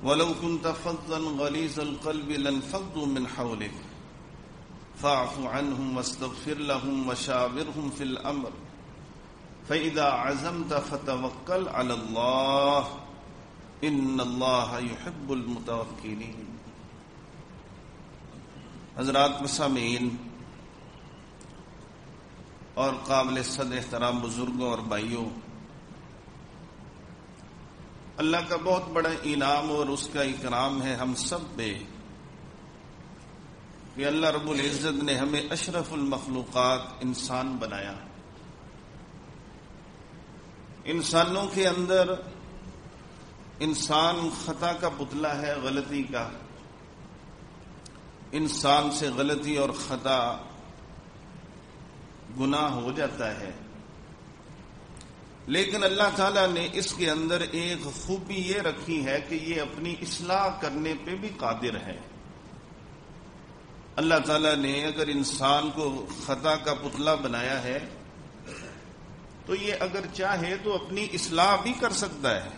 ولو كنت فظا غليظ القلب لانفضوا من حولك فاعف عنهم واستغفر لهم وشاورهم في الأمر فإذا عزمت فتوكل على الله إن الله يحب المتوكلين۔ حضرات مسامعین اور قابل صد احترام بزرگوں اور بھائیوں، اللہ کا بہت بڑا انعام اور اس کا اکرام ہے ہم سب پہ کہ اللہ رب العزت نے ہمیں اشرف المخلوقات انسان بنایا۔ انسانوں کے اندر انسان خطا کا پتلا ہے، غلطی کا۔ انسان سے غلطی اور خطا گناہ ہو جاتا ہے، لیکن اللہ تعالیٰ نے اس کے اندر ایک خوبی یہ رکھی ہے کہ یہ اپنی اصلاح کرنے پہ بھی قادر ہے۔ اللہ تعالیٰ نے اگر انسان کو خطا کا پتلا بنایا ہے تو یہ اگر چاہے تو اپنی اصلاح بھی کر سکتا ہے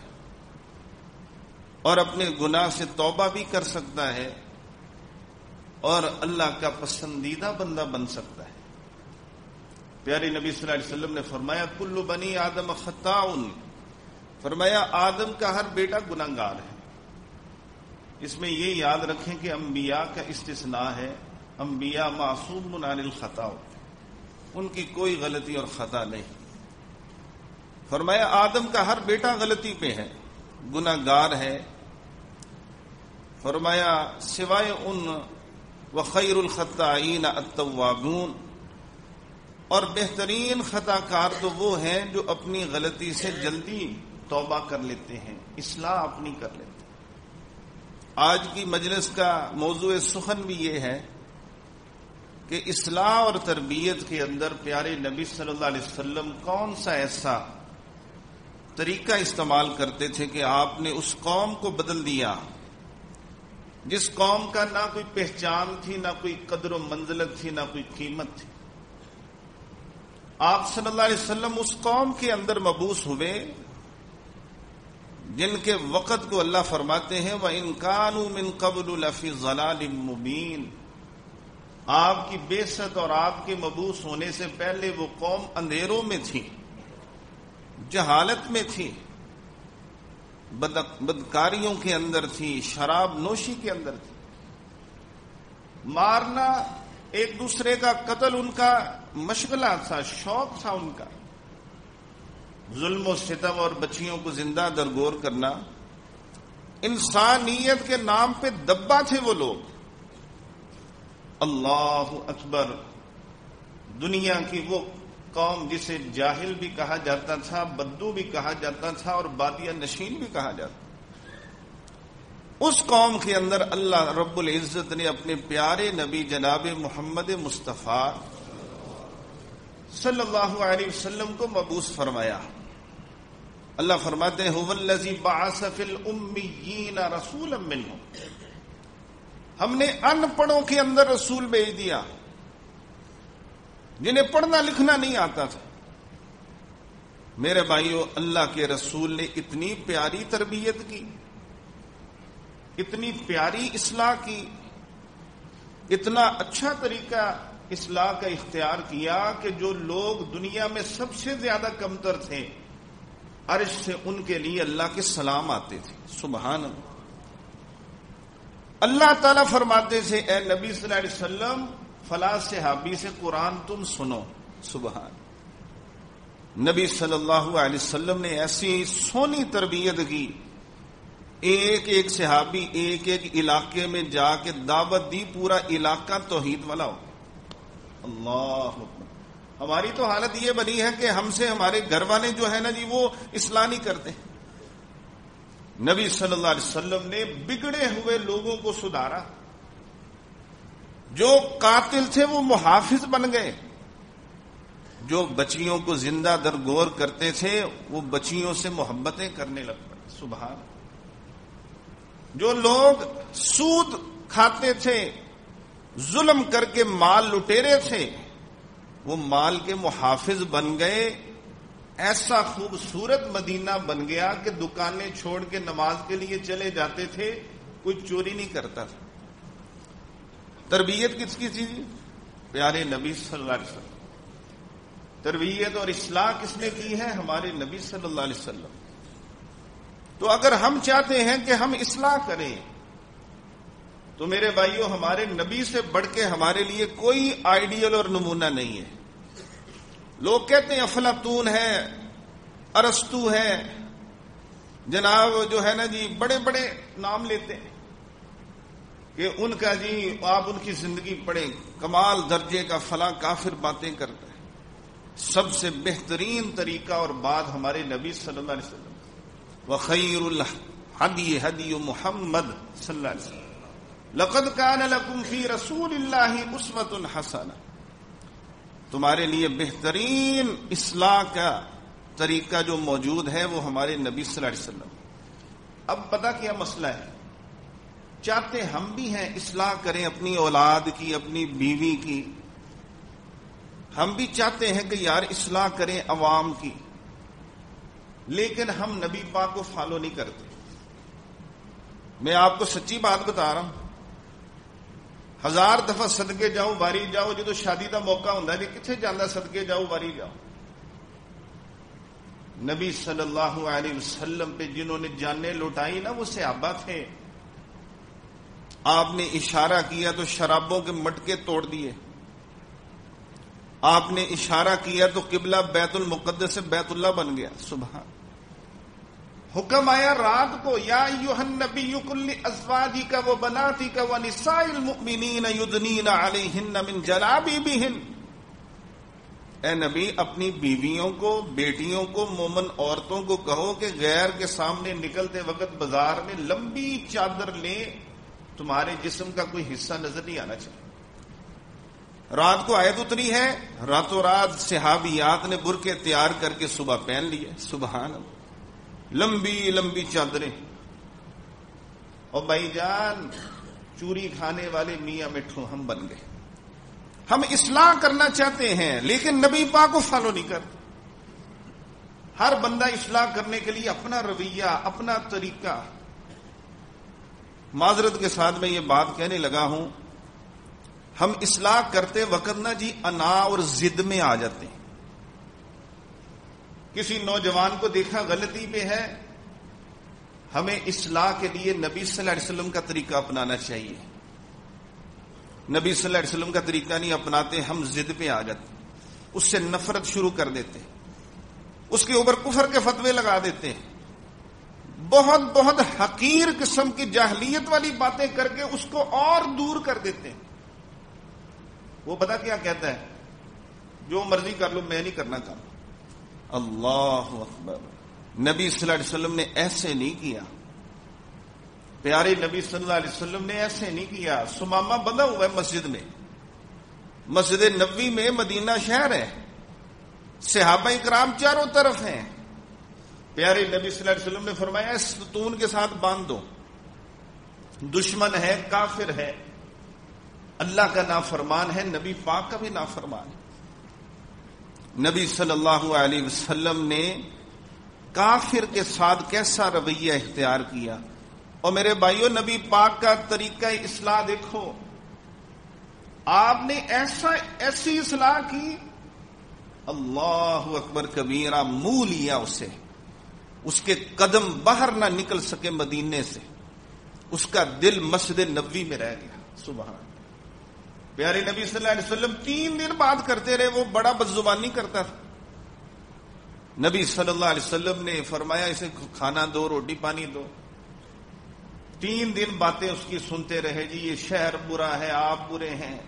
اور اپنے گناہ سے توبہ بھی کر سکتا ہے اور اللہ کا پسندیدہ بندہ بن سکتا ہے۔ پیارے نبی صلی اللہ علیہ وسلم نے فرمایا کل بنی آدم خطاء، فرمایا آدم کا ہر بیٹا گناہ گار ہے۔ اس میں یہ یاد رکھیں کہ انبیاء کا استثناء ہے، انبیاء معصوم عن الخطا، ان کی کوئی غلطی اور خطا نہیں۔ فرمایا آدم کا ہر بیٹا غلطی پہ ہے، گناہ گار ہے۔ فرمایا سوائے ان وخیر الخطائین التوابون، اور بہترین خطا کار تو وہ ہیں جو اپنی غلطی سے جلدی توبہ کر لیتے ہیں، اصلاح اپنی کر لیتے ہیں۔ آج کی مجلس کا موضوع سخن بھی یہ ہے کہ اصلاح اور تربیت کے اندر پیارے نبی صلی اللہ علیہ وسلم کون سا ایسا طریقہ استعمال کرتے تھے کہ آپ نے اس قوم کو بدل دیا جس قوم کا نہ کوئی پہچان تھی، نہ کوئی قدر و منزلت تھی، نہ کوئی قیمت تھی۔ آپ صلی اللہ علیہ وسلم اس قوم کے اندر مبعوث ہوئے جن کے وقت کو اللہ فرماتے ہیں وَإِن كَانُوا مِن قَبْلُ لَفِي ضَلَالٍ مُبِينٍ۔ آپ کی بعثت اور آپ کے مبعوث ہونے سے پہلے وہ قوم اندھیروں میں تھی، جہالت میں تھی، بدکاریوں کے اندر تھی، شراب نوشی کے اندر تھی، مارنا ایک دوسرے کا قتل ان کا مشغلہ تھا، شوق تھا ان کا، ظلم و ستم اور بچیوں کو زندہ درگور کرنا، انسانیت کے نام پہ دبا تھے وہ لوگ۔ اللہ اکبر، دنیا کی وہ قوم جسے جاہل بھی کہا جاتا تھا، بدو بھی کہا جاتا تھا اور بادیہ نشین بھی کہا جاتا، اس قوم کے اندر اللہ رب العزت نے اپنے پیارے نبی جناب محمد مصطفیٰ صلی اللہ علیہ وسلم کو مبعوث فرمایا۔ اللہ فرماتے ہیں هو الذی بعث فی الامیین رسولا منہم، ہم نے ان پڑھوں کے اندر رسول بھیج دیا جنہیں پڑھنا لکھنا نہیں آتا تھا۔ میرے بھائیو، اللہ کے رسول نے اتنی پیاری تربیت کی، اتنی پیاری اصلاح کی، اتنا اچھا طریقہ اصلاح کا اختیار کیا کہ جو لوگ دنیا میں سب سے زیادہ کمتر تھے، عرش سے ان کے لیے اللہ کے سلام آتے تھے۔ سبحان اللہ۔ اللہ تعالیٰ فرماتے تھے اے نبی صلی اللہ علیہ وسلم فلاں صحابی سے قرآن تم سنو۔ سبحان، نبی صلی اللہ علیہ وسلم نے ایسی سونی تربیت کی، ایک ایک صحابی ایک ایک علاقے میں جا کے دعوت دی، پورا علاقہ توحید والا ہو۔ اللہ اکبر۔ ہماری تو حالت یہ بنی ہے کہ ہم سے ہمارے گھر والے جو ہے نا جی وہ اصلاح نہیں کرتے۔ نبی صلی اللہ علیہ وسلم نے بگڑے ہوئے لوگوں کو سدھارا، جو قاتل تھے وہ محافظ بن گئے، جو بچیوں کو زندہ درگور کرتے تھے وہ بچیوں سے محبتیں کرنے لگ پڑے۔ سبحان، جو لوگ سود کھاتے تھے، ظلم کر کے مال لٹیرے تھے، وہ مال کے محافظ بن گئے ایسا خوبصورت مدینہ بن گیا کہ دکانیں چھوڑ کے نماز کے لیے چلے جاتے تھے، کوئی چوری نہیں کرتا تھا۔ تربیت کس کی تھی؟ پیارے نبی صلی اللہ علیہ وسلم۔ تربیت اور اصلاح کس نے کی ہے؟ ہمارے نبی صلی اللہ علیہ وسلم۔ تو اگر ہم چاہتے ہیں کہ ہم اصلاح کریں تو میرے بھائیوں، ہمارے نبی سے بڑھ کے ہمارے لیے کوئی آئیڈیل اور نمونہ نہیں ہے۔ لوگ کہتے ہیں افلاطون ہے، ارسطو ہے، جناب جو ہے نا جی بڑے بڑے نام لیتے ہیں کہ ان کا جی آپ ان کی زندگی پڑھیں، کمال درجے کا فلاں کافر باتیں کرتا ہے۔ سب سے بہترین طریقہ اور بات ہمارے نبی صلی اللہ علیہ وسلم، وخیر الہدی ہدی محمد صلی اللہ علیہ وسلم، لقد کان لکم فی رسول اللہ اسوۃ حسنہ۔ تمہارے لیے بہترین اصلاح کا طریقہ جو موجود ہے وہ ہمارے نبی صلی اللہ علیہ وسلم۔ اب پتہ کیا مسئلہ ہے؟ چاہتے ہم بھی ہیں اصلاح کریں اپنی اولاد کی، اپنی بیوی کی، ہم بھی چاہتے ہیں کہ یار اصلاح کریں عوام کی، لیکن ہم نبی پاک کو فالو نہیں کرتے۔ میں آپ کو سچی بات بتا رہا ہوں، 1000 دفعہ صدقے جاؤ واری جاؤ، جدو شادی دا موقع ہوندا ہے کتنے جانا صدقے جاؤ واری جاؤ۔ نبی صلی اللہ علیہ وسلم پہ جنہوں نے جانیں لوٹائی نا وہ صحابہ تھے۔ آپ نے اشارہ کیا تو شرابوں کے مٹکے توڑ دیے، آپ نے اشارہ کیا تو قبلہ بیت المقدس سے بیت اللہ بن گیا۔ سبحان۔ حکم آیا رات کو، یا ایھا النبی قل لازواجک وبناتک ونساء المؤمنین یدنین علیہن من جلابیبہن۔ اے نبی اپنی بیویوں کو، بیٹیوں کو، مومن عورتوں کو کہو کہ غیر کے سامنے نکلتے وقت بازار میں لمبی چادر لیں، تمہارے جسم کا کوئی حصہ نظر نہیں آنا چاہیے۔ رات کو آیت اتری ہے، راتوں رات صحابیات نے برقعے تیار کر کے صبح پہن لیے۔ سبحان اللہ، لمبی لمبی چادریں۔ اور بھائی جان چوری کھانے والے میاں مٹھو ہم بن گئے۔ ہم اصلاح کرنا چاہتے ہیں لیکن نبی پاک کو فالو نہیں کرتے۔ ہر بندہ اصلاح کرنے کے لیے اپنا رویہ، اپنا طریقہ۔ معذرت کے ساتھ میں یہ بات کہنے لگا ہوں، ہم اصلاح کرتے وقت نا جی انا اور ضد میں آ جاتے ہیں۔ کسی نوجوان کو دیکھا غلطی پہ ہے، ہمیں اصلاح کے لیے نبی صلی اللہ علیہ وسلم کا طریقہ اپنانا چاہیے۔ نبی صلی اللہ علیہ وسلم کا طریقہ نہیں اپناتے، ہم ضد پہ آ جاتے، اس سے نفرت شروع کر دیتے، اس کے اوپر کفر کے فتوے لگا دیتے، بہت بہت حقیر قسم کی جاہلیت والی باتیں کر کے اس کو اور دور کر دیتے ہیں۔ وہ پتہ کیا کہتا ہے؟ جو مرضی کر لو، میں نہیں کرنا کام۔ اللہ اکبر۔ نبی صلی اللہ علیہ وسلم نے ایسے نہیں کیا، پیارے نبی صلی اللہ علیہ وسلم نے ایسے نہیں کیا۔ سمامہ بندہ ہوا ہے مسجد میں، مسجد نبوی میں، مدینہ شہر ہے، صحابہ اکرام چاروں طرف ہیں۔ پیارے نبی صلی اللہ علیہ وسلم نے فرمایا اس ستون کے ساتھ باندھ دو، دشمن ہے، کافر ہے، اللہ کا نافرمان ہے، نبی پاک کا بھی نافرمان ہے۔ نبی صلی اللہ علیہ وسلم نے کافر کے ساتھ کیسا رویہ اختیار کیا۔ اور میرے بھائیوں نبی پاک کا طریقہ اصلاح دیکھو، آپ نے ایسی اصلاح کی، اللہ اکبر کبیرہ، منہ لیا اسے، اس کے قدم باہر نہ نکل سکے مدینے سے، اس کا دل مسجد نبوی میں رہ گیا۔ سبحان۔ پیارے نبی صلی اللہ علیہ وسلم 3 دن بات کرتے رہے، وہ بڑا بدزبانی کرتا تھا۔ نبی صلی اللہ علیہ وسلم نے فرمایا اسے کھانا دو، روٹی پانی دو۔ 3 دن باتیں اس کی سنتے رہے، جی یہ شہر برا ہے، آپ برے ہیں،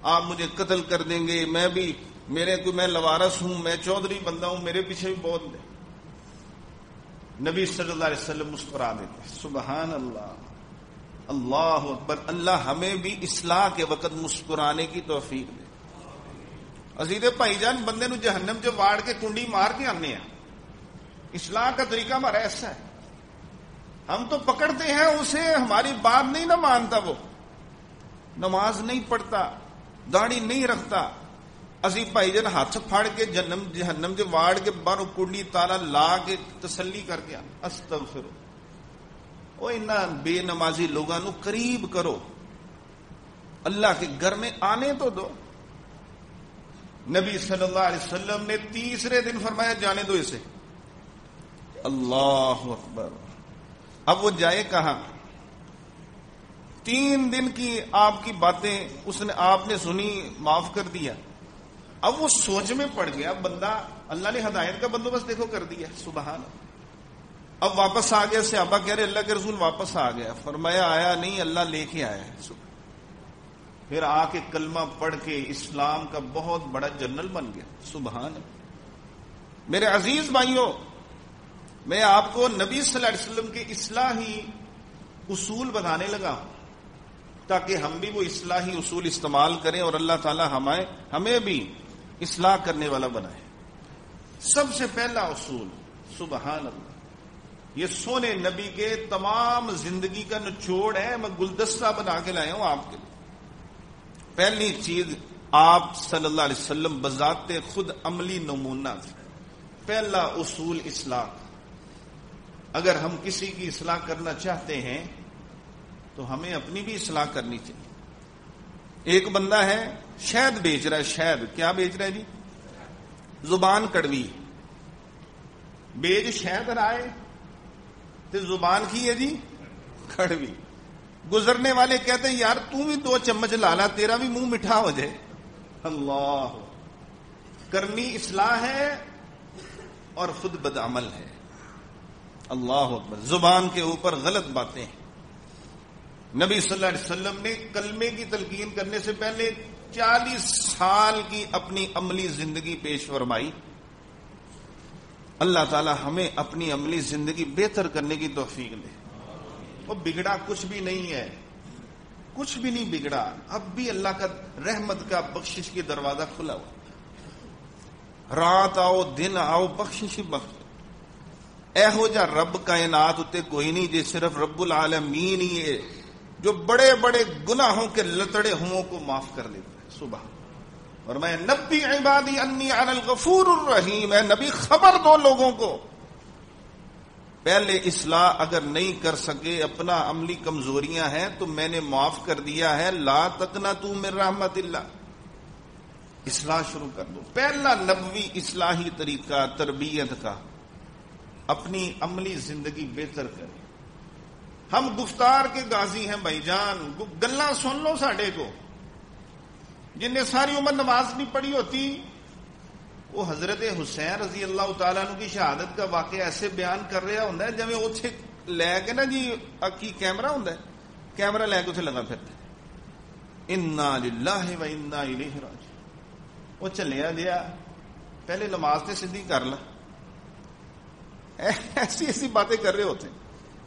آپ مجھے قتل کر دیں گے، میں لوارث ہوں، میں چودھری بندہ ہوں، میرے پیچھے بھی بہت دے۔ نبی صلی اللہ علیہ وسلم مسکرا دیتے۔ سبحان اللہ، اللہ اکبر۔ اللہ ہمیں بھی اصلاح کے وقت مسکرانے کی توفیق دے۔ عزیز بھائی جان، بندے نو جہنم جو واڑ کے کنڈی مار کے آنے ہیں، اصلاح کا طریقہ ہمارا ایسا ہے۔ ہم تو پکڑتے ہیں اسے، ہماری بات نہیں نہ مانتا، وہ نماز نہیں پڑھتا، داڑھی نہیں رکھتا، اسی بھائی جان ہاتھ پھاڑ کے جہنم کے واڑ کے باہر کنڈی تالا لا کے تسلی کر کے استغفر او انہاں بے نمازی لوگاں نو قریب کرو، اللہ کے گھر میں آنے تو دو۔ نبی صلی اللہ علیہ وسلم نے تیسرے دن فرمایا جانے دو اسے، اللہ اکبر۔ اب وہ جائے کہاں؟ 3 دن کی آپ کی باتیں آپ نے سنی، معاف کر دیا، اب وہ سوچ میں پڑ گیا بندہ، اللہ نے ہدایت کا بندوبست دیکھو کر دیا، سبحان اللہ۔ اب واپس آ گیا، صحابہ کہہ رہے اللہ کے رسول واپس آ گیا، فرمایا آیا نہیں، اللہ لے کے آیا ہے۔ پھر آ کے کلمہ پڑھ کے اسلام کا بہت بڑا جنرل بن گیا، سبحان اللہ۔ میرے عزیز بھائیوں، میں آپ کو نبی صلی اللہ علیہ وسلم کے اصلاحی اصول بتانے لگا تاکہ ہم بھی وہ اصلاحی اصول استعمال کریں اور اللہ تعالی ہمیں بھی اصلاح کرنے والا بنائے۔ سب سے پہلا اصول، سبحان اللہ، یہ سونے نبی کے تمام زندگی کا نچوڑ ہے، میں گلدستہ بنا کے لایا ہوں آپ کے لیے۔ پہلی چیز، آپ صلی اللہ علیہ وسلم بذات خود عملی نمونہ تھے۔ پہلا اصول اصلاح، اگر ہم کسی کی اصلاح کرنا چاہتے ہیں تو ہمیں اپنی بھی اصلاح کرنی چاہیے۔ ایک بندہ ہے شہد بیچ رہا ہے، شہد کیا بیچ رہا ہے جی؟ زبان کڑوی، بیچ شہد رہا ہے تو زبان کی ہے جی کڑوی۔ گزرنے والے کہتے ہیں یار تو بھی 2 چمچ لالا، تیرا بھی منہ میٹھا ہو جائے۔ اللہ، کرنی اصلاح ہے اور خود بدعمل ہے۔ اللہ اکبر۔ زبان کے اوپر غلط باتیں ہیں۔ نبی صلی اللہ علیہ وسلم نے کلمے کی تلقین کرنے سے پہلے 40 سال کی اپنی عملی زندگی پیش فرمائی۔ اللہ تعالی ہمیں اپنی عملی زندگی بہتر کرنے کی توفیق دے۔ وہ بگڑا کچھ بھی نہیں ہے، کچھ بھی نہیں بگڑا، اب بھی اللہ کا رحمت کا بخشش کی دروازہ کھلا ہوا۔ رات آؤ دن آؤ بخشش بخش، اے ہو جا رب کائنات اتے کوئی نہیں جے صرف رب العالمین ہی ہے جو بڑے بڑے گناہوں کے لتڑے ہوں کو معاف کر دیتا ہے، سبحان۔ اور میں نبی عبادی انی انا الغفور الرحیم، اے نبی خبر دو لوگوں کو۔ پہلے اصلاح اگر نہیں کر سکے، اپنا عملی کمزوریاں ہیں تو میں نے معاف کر دیا ہے، لا تقنطوا من رحمت اللہ، اصلاح شروع کر دو۔ پہلا نبوی اصلاحی طریقہ تربیت کا، اپنی عملی زندگی بہتر کریں۔ ہم گفتار کے غازی ہیں بھائی جان، گلاں سن لو ساڈے کو، جن نے ساری عمر نماز نہیں پڑھی ہوتی، وہ حضرت حسین رضی اللہ تعالیٰ عنہ کی شہادت کا واقعہ ایسے بیان کر رہا ہوں جی اتنے لے کے نا جی کی کیمرہ ہوں، کیمرہ لے کے اتنے لگا پھرتا انا للہ و انا الیہ راجعون۔ وہ چلیا گیا، پہلے نماز تے سیدھی کر لا، ایسی ایسی باتیں کر رہے ہوتے ہیں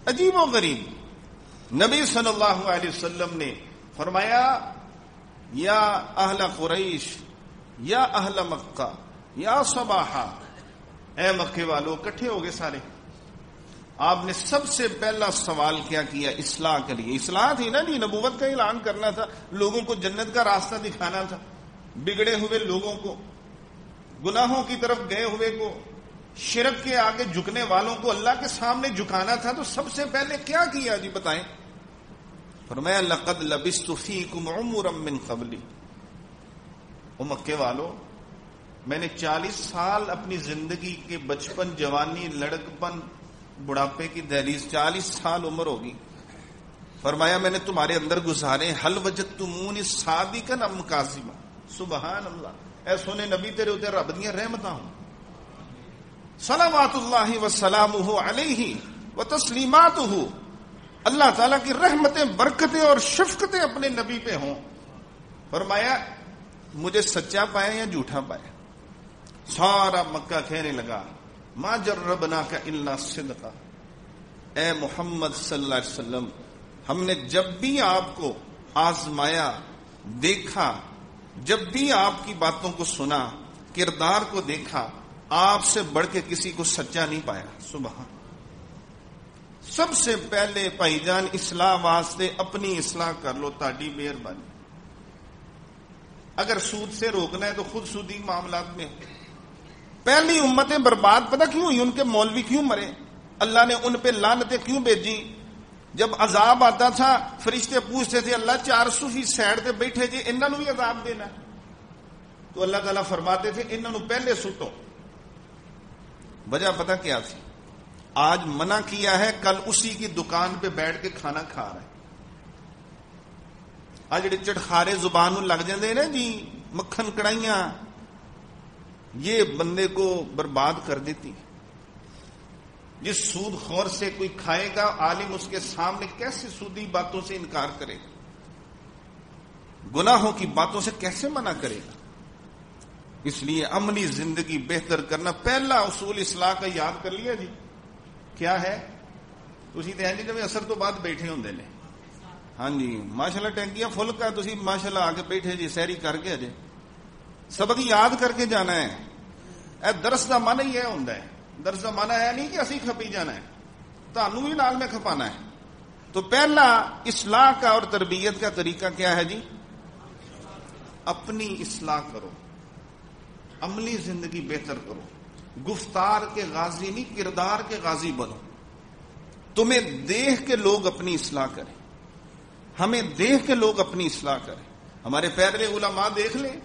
عجیب و غریب۔ نبی صلی اللہ علیہ وسلم نے فرمایا یا اہل قریش یا اہل مکہ یا صباحا، اے مکے والو اکٹھے ہو گئے سارے۔ آپ نے سب سے پہلا سوال کیا اصلاح کے لیے؟ اصلاح تھی نا جی، نبوت کا اعلان کرنا تھا، لوگوں کو جنت کا راستہ دکھانا تھا، بگڑے ہوئے لوگوں کو، گناہوں کی طرف گئے ہوئے کو، شرک کے آگے جھکنے والوں کو اللہ کے سامنے جھکانا تھا۔ تو سب سے پہلے کیا کیا جی بتائیں؟ فرمایا لقد لبثت فیکم عمرا من قبلی، او مکے والو میں نے 40 سال اپنی زندگی کے بچپن، جوانی، لڑکپن، بڑھاپے کی دہلیز، 40 سال عمر ہوگی، فرمایا میں نے تمہارے اندر گزارے، حل وجدتمونی صادقا ام کاذبا۔ سبحان اللہ، اے سونے نبی تیرے اوتے رب دیاں رحمتاں ہوں، صلوات اللہ وسلامہ علیہ وتسلیماتہ، اللہ تعالیٰ کی رحمتیں، برکتیں اور شفقتیں اپنے نبی پہ ہوں۔ فرمایا مجھے سچا پایا یا جھوٹا پایا؟ سارا مکہ کہنے لگا ما جربناک الا صدقا، اے محمد صلی اللہ علیہ وسلم ہم نے جب بھی آپ کو آزمایا، دیکھا، جب بھی آپ کی باتوں کو سنا، کردار کو دیکھا، آپ سے بڑھ کے کسی کو سچا نہیں پایا۔ سبحان۔ سب سے پہلے بھائی جان اصلاح واسطے اپنی اصلاح کر لو، تاڈی مہربانی۔ اگر سود سے روکنا ہے تو خود سودی معاملات میں. پہلی امتیں برباد پتہ کیوں ہوئی؟ ان کے مولوی کیوں مرے؟ اللہ نے ان پہ لعنتیں کیوں بھیجی؟ جب عذاب آتا تھا فرشتے پوچھتے تھے اللہ 400 فی سائڈ تے بیٹھے جی انہاں نوں بھی عذاب دینا ہے؟ تو اللہ تعالیٰ فرماتے تھے انہاں نوں پہلے سٹو. وجہ پتہ کیا تھی؟ آج منع کیا ہے، کل اسی کی دکان پہ بیٹھ کے کھانا کھا رہا ہے. آج جڑے چٹخارے زبان نوں لگ جاندے نا جی مکھن کڑائیاں، یہ بندے کو برباد کر دیتی. جس سود خور سے کوئی کھائے گا عالم اس کے سامنے کیسے سودی باتوں سے انکار کرے گا؟ گناہوں کی باتوں سے کیسے منع کرے گا؟ اس لیے عملی زندگی بہتر کرنا پہلا اصول اصلاح کا یاد کر لیا جی. کیا ہے؟ تسی تے ہیں جی جب اثر تو بعد بیٹھے ہوندے نے. ہاں جی ماشاءاللہ ٹینکیاں فل کا تسی ماشاءاللہ آ کے بیٹھے جی سیری کر کے اجے سبق یاد کر کے جانا ہے. اے درس دا معنی ہی یہ ہوندا ہے. درس دا معنی ہے نہیں کہ اسی کھپی جانا ہے، تانوں بھی نال میں کھپانا ہے. تو پہلا اصلاح کا اور تربیت کا طریقہ کیا ہے جی؟ اپنی اصلاح کرو، عملی زندگی بہتر کرو. گفتار کے غازی نہیں کردار کے غازی بنو. تمہیں دیکھ کے لوگ اپنی اصلاح کریں، ہمیں دیکھ کے لوگ اپنی اصلاح کریں. ہمارے پیارے علماء دیکھ لیں،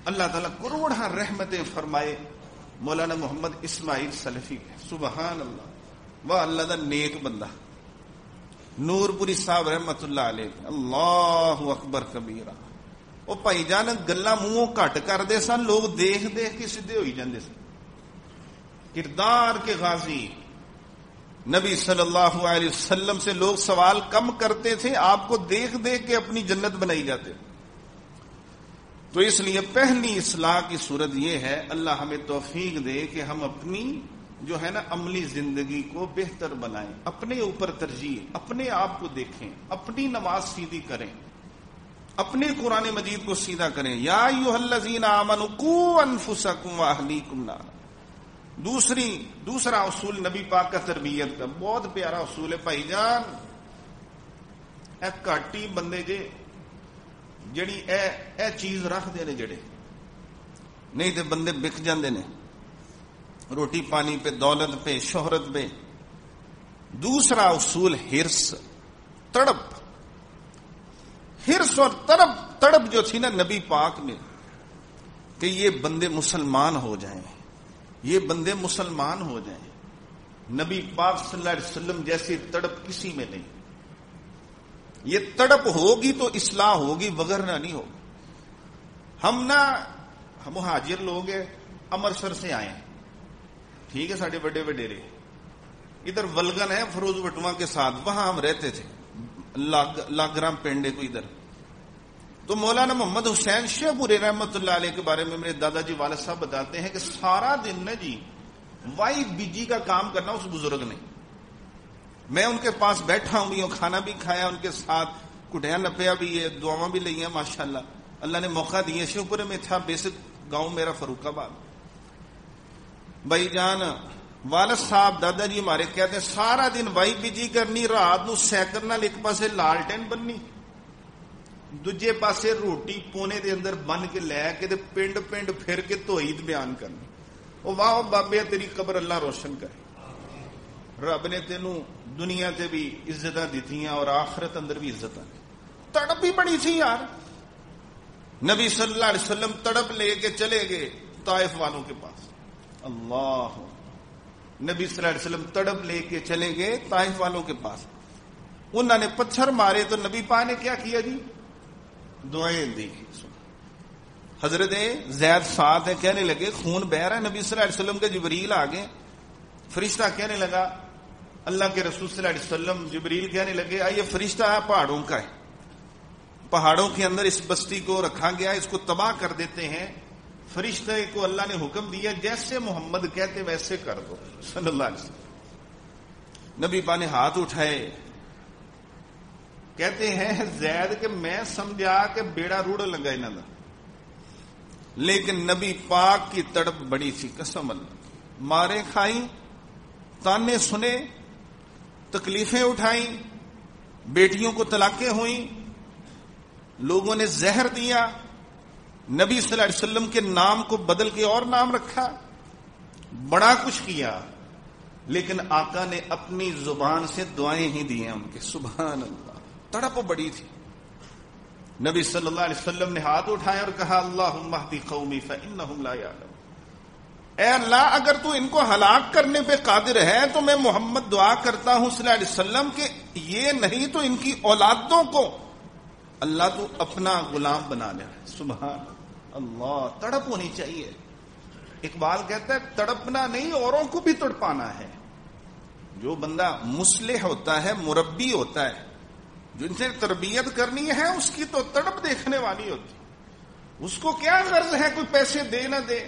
اللہ تعالیٰ کروڑا رحمتیں فرمائے مولانا محمد اسماعیل سلفی. سبحان اللہ، واہ اللہ دا نیک بندہ. نور پوری صاحب رحمت اللہ علیہ، اللہ اکبر کبیرہ. وہ بھائی جان گلا منہوں گھٹ کرتے سن، لوگ دیکھ دیکھ کے سیدھے ہوئی جاندے سن. کردار کے غازی. نبی صلی اللہ علیہ وسلم سے لوگ سوال کم کرتے تھے، آپ کو دیکھ دیکھ کے اپنی جنت بنائی جاتے. تو اس لیے پہلی اصلاح کی صورت یہ ہے، اللہ ہمیں توفیق دے کہ ہم اپنی جو ہے نا عملی زندگی کو بہتر بنائیں، اپنے اوپر ترجیح، اپنے آپ کو دیکھیں، اپنی نماز سیدھی کریں، اپنے قرآن مجید کو سیدھا کریں. یا ایھا الذین آمنوا قوا انفسکم واہلیکم نارا. دوسرا اصول نبی پاک کا تربیت کا بہت پیارا اصول ہے بھائی جان. اے کاٹی بندے جڑی اے چیز رکھتے ہیں جڑے نہیں تے بندے بک جاندے نے روٹی پانی پہ، دولت پہ، شہرت پہ. دوسرا اصول ہرس، تڑپ. ہرس اور تڑپ جو تھی نا نبی پاک میں کہ یہ بندے مسلمان ہو جائیں، یہ بندے مسلمان ہو جائیں. نبی پاک صلی اللہ علیہ وسلم جیسی تڑپ کسی میں نہیں. یہ تڑپ ہوگی تو اصلاح ہوگی، وگرنہ نہیں ہوگی. ہم مہاجر لوگ ہیں، امرتسر سے آئے ہیں، ٹھیک ہے، ساڑھے بڑے وڈیرے ادھر ولگن ہے فروز وٹوا کے ساتھ، وہاں ہم رہتے تھے. لاگرام پنڈے کو ادھر. تو مولانا محمد حسین شیخ پوری رحمت اللہ علیہ کے بارے میں میرے دادا جی والد صاحب بتاتے ہیں کہ سارا دن نا جی وائی بیجی کا کام کرنا اس بزرگ نے. میں ان کے پاس بیٹھا ہوں بھی ہوں، کھانا بھی کھایا ان کے ساتھ، کٹیا نپیا بھی ہے، دعاواں بھی لئی ہیں ماشاءاللہ. اللہ نے موقع دیے. شیخ پورے میں تھا بیسک گاؤں میرا فاروق آباد. بھائی جان والد صاحب دادا جی ہمارے کہتے ہیں سارا دن وائی بیجی کرنی، رات نو سیکل نال ایک پاسے لالٹین بننی، دوجے پاسے روٹی پونے دے اندر بن کے لے کے تے پنڈ پنڈ پھر کے توحید بیان کرنی. او واہ بابے تیری قبر اللہ روشن کرے. رب نے تینوں دنیا تے بھی عزتاں دتیاں اور آخرت اندر بھی عزتاں. تڑپ بھی بڑی تھی یار. نبی صلی اللہ علیہ وسلم تڑپ لے کے چلے گئے طائف والوں کے پاس. اللہ، نبی صلی اللہ علیہ وسلم تڑپ لے کے چلے گئے طائف والوں کے پاس. انہوں نے پتھر مارے تو نبی پاک نے کیا کیا جی؟ دعائیں دی. حضرت زید ساتھ ہے، کہنے لگے خون بہ رہا ہے. نبی صلی اللہ علیہ وسلم کے جبریل آگے، فرشتہ کہنے لگا، اللہ کے رسول صلی اللہ علیہ وسلم جبریل کہنے لگے یہ فرشتہ ہے پہاڑوں کا ہے، پہاڑوں کے اندر اس بستی کو رکھا گیا، اس کو تباہ کر دیتے ہیں. فرشتے کو اللہ نے حکم دیا جیسے محمد کہتے ویسے کر دو صلی اللہ علیہ وسلم. نبی پاک نے ہاتھ اٹھائے، کہتے ہیں زید کہ میں سمجھا کہ بیڑا روڑ لگا انہاں دا، لیکن نبی پاک کی تڑپ بڑی تھی. قسم اللہ، مارے کھائیں، تانے سنے، تکلیفیں اٹھائیں، بیٹیوں کو طلاقیں ہوئیں، لوگوں نے زہر دیا، نبی صلی اللہ علیہ وسلم کے نام کو بدل کے اور نام رکھا، بڑا کچھ کیا، لیکن آقا نے اپنی زبان سے دعائیں ہی دی ہیں ان کے. سبحان اللہ. تڑپ بڑی تھی. نبی صلی اللہ علیہ وسلم نے ہاتھ اٹھایا اور کہا اللہم اہدی قومی فانہم لا یعلمون. اے اللہ اگر تو ان کو ہلاک کرنے پہ قادر ہے تو میں محمد دعا کرتا ہوں صلی اللہ علیہ وسلم کہ یہ نہیں تو ان کی اولادوں کو اللہ تو اپنا غلام بنا لے. سبحان اللہ. تڑپ ہونی چاہیے. اقبال کہتا ہے تڑپنا نہیں اوروں کو بھی تڑپانا ہے. جو بندہ مصلح ہوتا ہے، مربی ہوتا ہے، جن سے تربیت کرنی ہے، اس کی تو تڑپ دیکھنے والی ہوتی. اس کو کیا غرض ہے کوئی پیسے دے نہ دے،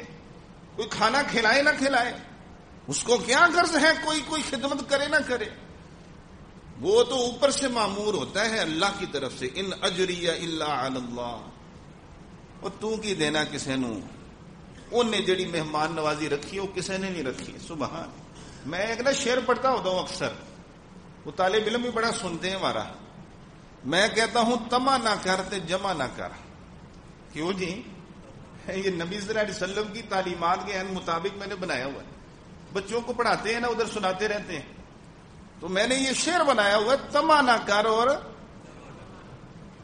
کوئی کھانا کھلائے نہ کھلائے، اس کو کیا غرض ہے کوئی خدمت کرے نہ کرے. وہ تو اوپر سے مامور ہوتا ہے اللہ کی طرف سے. ان اجری الا علی اللہ. اور تو کی دینا کسے نو، انہیں جڑی مہمان نوازی رکھی وہ کسے نے نہیں رکھی. سبحان. میں ایک نا شعر پڑھتا ہوتا ہوں اکثر، وہ طالب علم بھی بڑا سنتے ہیں ہمارا. میں کہتا ہوں تما نہ کرتے جمع نہ کر. کیوں جی؟ یہ نبی صلی اللہ علیہ وسلم کی تعلیمات کے مطابق میں نے بنایا ہوا ہے. بچوں کو پڑھاتے ہیں نا، ادھر سناتے رہتے ہیں، تو میں نے یہ شعر بنایا ہوا ہے تما نہ کر اور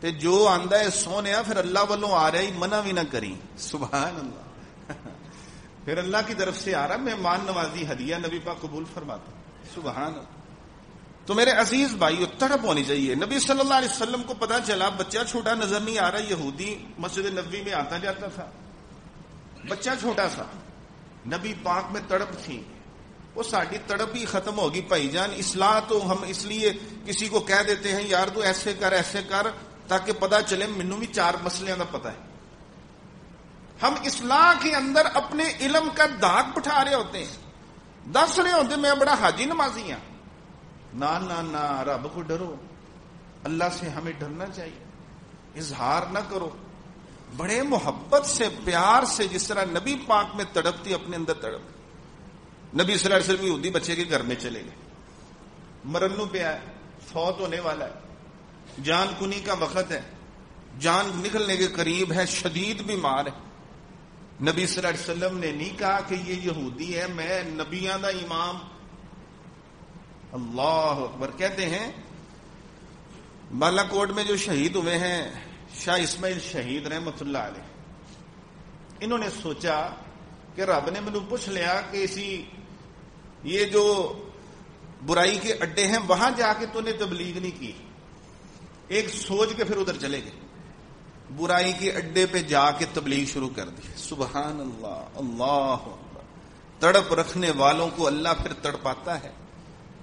تے جو آندا ہے سونے پھر اللہ والوں آ رہا ہی منع بھی نہ کری. سبحان اللہ. پھر اللہ کی طرف سے آ رہا مہمان نوازی ہدیہ نبی پاک قبول فرماتا. سبحان اللہ. تو میرے عزیز بھائیو تڑپ ہونی چاہیے. نبی صلی اللہ علیہ وسلم کو پتا چلا بچہ چھوٹا نظر نہیں آ رہا، یہودی مسجد نبوی میں آتا جاتا تھا، بچہ چھوٹا سا. نبی پاک میں تڑپ تھی. وہ ساری تڑپ ہی ختم ہوگی بھائی جان. اصلاح تو ہم اس لیے کسی کو کہہ دیتے ہیں یار تو ایسے کر تاکہ پتا چلے مینوں بھی 4 مسئلے کا پتا ہے. ہم اصلاح کے اندر اپنے علم کا داغ بٹھا رہے ہوتے ہیں، دس رہے ہوتے میں بڑا حاجی نمازی ہوں. نہ رب کو ڈرو. اللہ سے ہمیں ڈرنا چاہیے. اظہار نہ کرو، بڑے محبت سے پیار سے، جس طرح نبی پاک میں تڑپتی اپنے اندر تڑپ. نبی صلی اللہ علیہ وسلم یہودی بچے کے گھر میں چلے گئے، مرنوں پہ آئے، فوت ہونے والا ہے، جان کنی کا وقت ہے، جان نکلنے کے قریب ہے، شدید بیمار ہے. نبی صلی اللہ علیہ وسلم نے نہیں کہا کہ یہ یہودی ہے، میں نبیوں دا امام. اللہ اکبر. کہتے ہیں بالا کوٹ میں جو شہید ہوئے ہیں شاہ اسماعیل شہید رحمت اللہ علیہ، انہوں نے سوچا کہ رب نے مجھے پوچھ لیا کہ اسی یہ جو برائی کے اڈے ہیں وہاں جا کے تو نے تبلیغ نہیں کی. ایک سوچ کے پھر ادھر چلے گئے، برائی کے اڈے پہ جا کے تبلیغ شروع کر دی. سبحان اللہ. اللہ اکبر. تڑپ رکھنے والوں کو اللہ پھر تڑپاتا ہے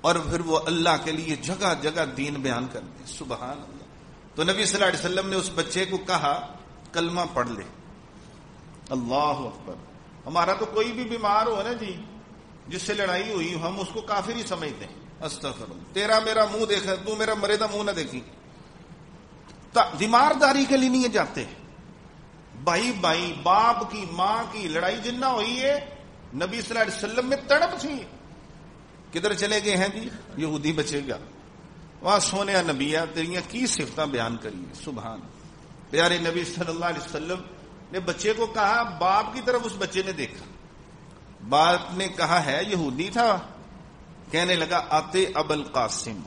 اور پھر وہ اللہ کے لیے جگہ جگہ دین بیان کرتے. سبحان اللہ. تو نبی صلی اللہ علیہ وسلم نے اس بچے کو کہا کلمہ پڑھ لے. اللہ اکبر. ہمارا تو کوئی بھی بیمار ہو نا جی، جس سے لڑائی ہوئی ہم اس کو کافر ہی سمجھتے ہیں. استغفر اللہ. تیرا میرا منہ دیکھا، تو میرا مرے دا منہ نہ دیکھی. بیمارداری کے لیے نہیں جاتے. بھائی باپ کی ماں کی لڑائی جنہ ہوئی ہے، نبی صلی اللہ علیہ وسلم میں تڑپ تھی. کدھر چلے گئے ہیں جی؟ یہودی بچے گا. وہاں سونے نبیہ تیریاں کی صفتیں بیان کریے. سبحان. پیارے نبی صلی اللہ علیہ وسلم نے بچے کو کہا، باپ کی طرف اس بچے نے دیکھا، باپ نے کہا ہے یہودی تھا. کہنے لگا آتے ابو القاسم.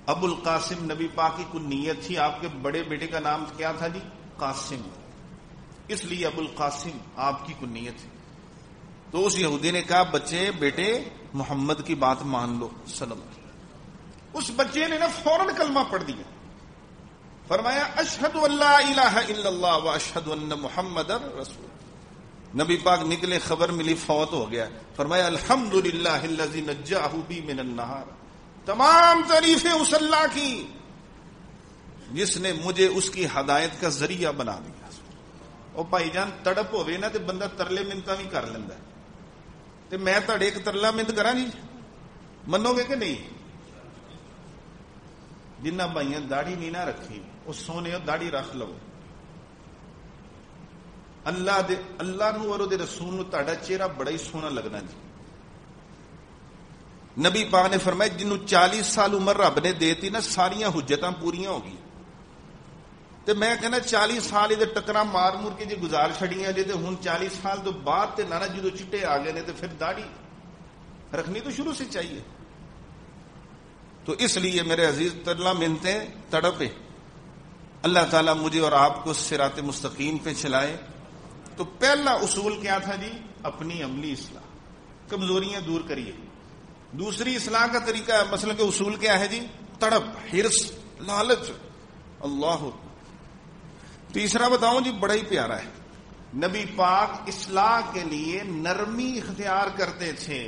ابو القاسم نبی پاک کی کوئی نیت تھی. آپ کے بڑے بیٹے کا نام کیا تھا جی؟ قاسم. اس لیے ابو القاسم آپ کی کوئی نیت تھی. تو اس یہودی نے کہا بچے بیٹے محمد کی بات مان لو صلی اللہ علیہ وسلم. اس بچے نے نا فوراً کلمہ پڑھ دیا. فرمایا اشہد ان لا الہ الا اللہ و اشہد ان محمد رسول. نبی پاک نکلے، خبر ملی فوت ہو گیا. فرمایا الحمدللہ الذی نجاہ بی من النہار. تمام تعریفیں اس اللہ کی جس نے مجھے اس کی ہدایت کا ذریعہ بنا دیا. اور بھائی جان تڑپ ہوئے نا تو بندہ ترلے منتا بھی کر لینا. تو میں تڑے ایک ترلا منت کرا جی، منو گے کہ نہیں؟ جنہ بھائیاں داڑھی نہیں نہ رکھی وہ سونے داڑھی رکھ لو. اللہ نو اور دے رسول نو تہاڈا چہرہ بڑا ہی سونا لگنا جی. نبی پاک نے فرمایا جنوں 40 سال عمر رب نے دیتی نا ساریاں حجتاں پوریاں ہو گئی. تے میں کہنا 40 سال یہ ٹکرا مار مور کے جی گزار چھڑیاں جی تے ہن 40 سال تو بعد تے نانا جدو چٹے آ گئے نے تے پھر داڑھی رکھنی تو شروع سے چاہیے. تو اس لیے میرے عزیز ترلا منتیں تڑپے اللہ تعالیٰ مجھے اور آپ کو صراط مستقیم پہ چلائے. تو پہلا اصول کیا تھا جی؟ اپنی عملی اصلاح، کمزوریاں دور کریے. دوسری اصلاح کا طریقہ مثلا کہ اصول کیا ہے جی؟ تڑپ، حرص، لالچ. اللہ. تیسرا بتاؤں جی، بڑا ہی پیارا ہے. نبی پاک اصلاح کے لیے نرمی اختیار کرتے تھے.